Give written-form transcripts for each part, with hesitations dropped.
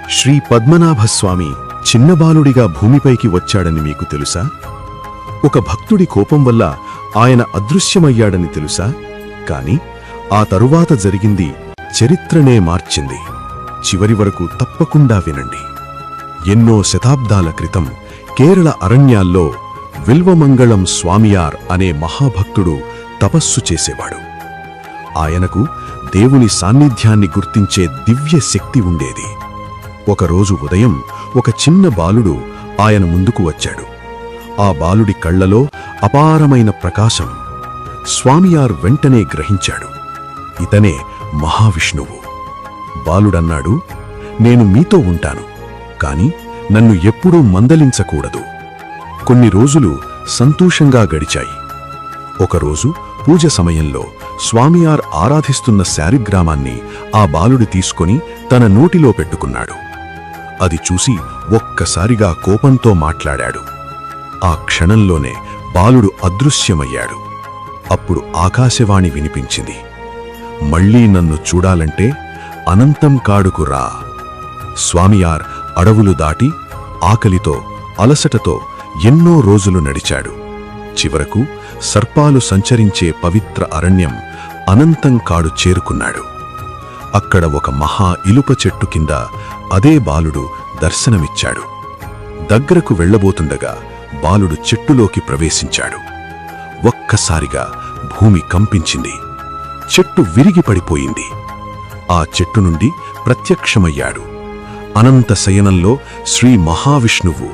శ్రీ పద్మనాభస్వామి చిన్నబాలుడిగా భూమిపైకి వచ్చాడని మీకు తెలుసా? ఒక భక్తుడి కోపం వల్ల ఆయన అదృశ్యమయ్యాడని తెలుసా? కాని ఆ తరువాత జరిగింది చరిత్రనే మార్చింది. చివరి వరకు తప్పకుండా వినండి. ఎన్నో శతాబ్దాల క్రితం కేరళ అరణ్యాల్లో విల్వమంగళం స్వామియార్ అనే మహాభక్తుడు తపస్సు చేసేవాడు. ఆయనకు దేవుని సాన్నిధ్యాన్ని గుర్తించే దివ్య శక్తి ఉండేది. ఒకరోజు ఉదయం ఒక చిన్న బాలుడు ఆయన ముందుకు వచ్చాడు. ఆ బాలుడి కళ్లలో అపారమైన ప్రకాశం. స్వామియార్ వెంటనే గ్రహించాడు, ఇతనే మహావిష్ణువు. బాలుడన్నాడు, నేను మీతో ఉంటాను, కాని నన్ను ఎప్పుడూ మందలించకూడదు. కొన్ని రోజులు సంతోషంగా గడిచాయి. ఒకరోజు పూజ సమయంలో స్వామియార్ ఆరాధిస్తున్న శాలిగ్రామాన్ని ఆ బాలుడు తీసుకొని తన నోటిలో పెట్టుకున్నాడు. అది చూసి ఒక్కసారిగా కోపంతో మాట్లాడాడు. ఆ క్షణంలోనే బాలుడు అదృశ్యమయ్యాడు. అప్పుడు ఆకాశవాణి వినిపించింది, మళ్ళీ నన్ను చూడాలంటే అనంతం కాడుకు రా. స్వామియార్ అడవులు దాటి ఆకలితో అలసటతో ఎన్నో రోజులు నడిచాడు. చివరకు సర్పాలు సంచరించే పవిత్ర అరణ్యం అనంతం కాడు చేరుకున్నాడు. అక్కడ ఒక మహా ఇలుప చెట్టు కింద అదే బాలుడు దర్శనమిచ్చాడు. దగ్గరకు వెళ్లబోతుండగా బాలుడు చెట్టులోకి ప్రవేశించాడు. ఒక్కసారిగా భూమి కంపించింది. చెట్టు విరిగి పడిపోయింది. ఆ చెట్టు నుండి ప్రత్యక్షమయ్యాడు అనంత శయనంలో శ్రీ మహావిష్ణువు.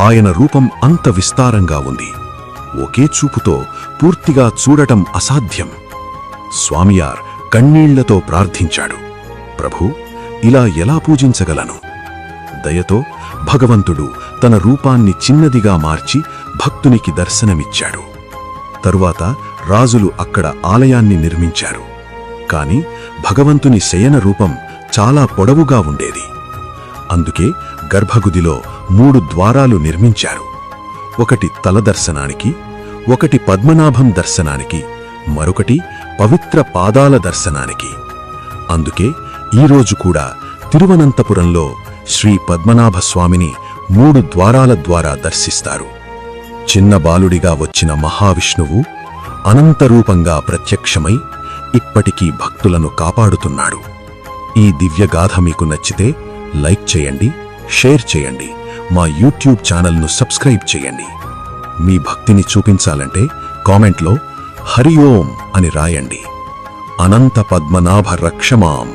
ఆయన రూపం అంత విస్తారంగా ఉంది, ఒకే చూపుతో పూర్తిగా చూడటం అసాధ్యం. స్వామియార్ కన్నీళ్లతో ప్రార్థించాడు, ప్రభూ, ఇలా ఎలా పూజించగలను? దయతో భగవంతుడు తన రూపాన్ని చిన్నదిగా మార్చి భక్తునికి దర్శనమిచ్చాడు. తరువాత రాజులు అక్కడ ఆలయాన్ని నిర్మించారు. కాని భగవంతుని శయన రూపం చాలా పొడవుగా ఉండేది. అందుకే గర్భగుడిలో 3 ద్వారాలు నిర్మించారు. ఒకటి తల దర్శనానికి, ఒకటి పద్మనాభం దర్శనానికి, మరొకటి పవిత్ర పాదాల దర్శనానికి. అందుకే ఈరోజు కూడా తిరువనంతపురంలో శ్రీ పద్మనాభస్వామిని 3 ద్వారాల ద్వారా దర్శిస్తారు. చిన్న బాలుడిగా వచ్చిన మహావిష్ణువు అనంతరూపంగా ప్రత్యక్షమై ఇప్పటికీ భక్తులను కాపాడుతున్నాడు. ఈ దివ్యగాథ మీకు నచ్చితే లైక్ చేయండి, షేర్ చేయండి, మా యూట్యూబ్ ఛానల్ను సబ్స్క్రైబ్ చేయండి. మీ భక్తిని చూపించాలంటే కామెంట్లో హరి ఓం అని రాయండి. అనంత పద్మనాభ రక్షమాం.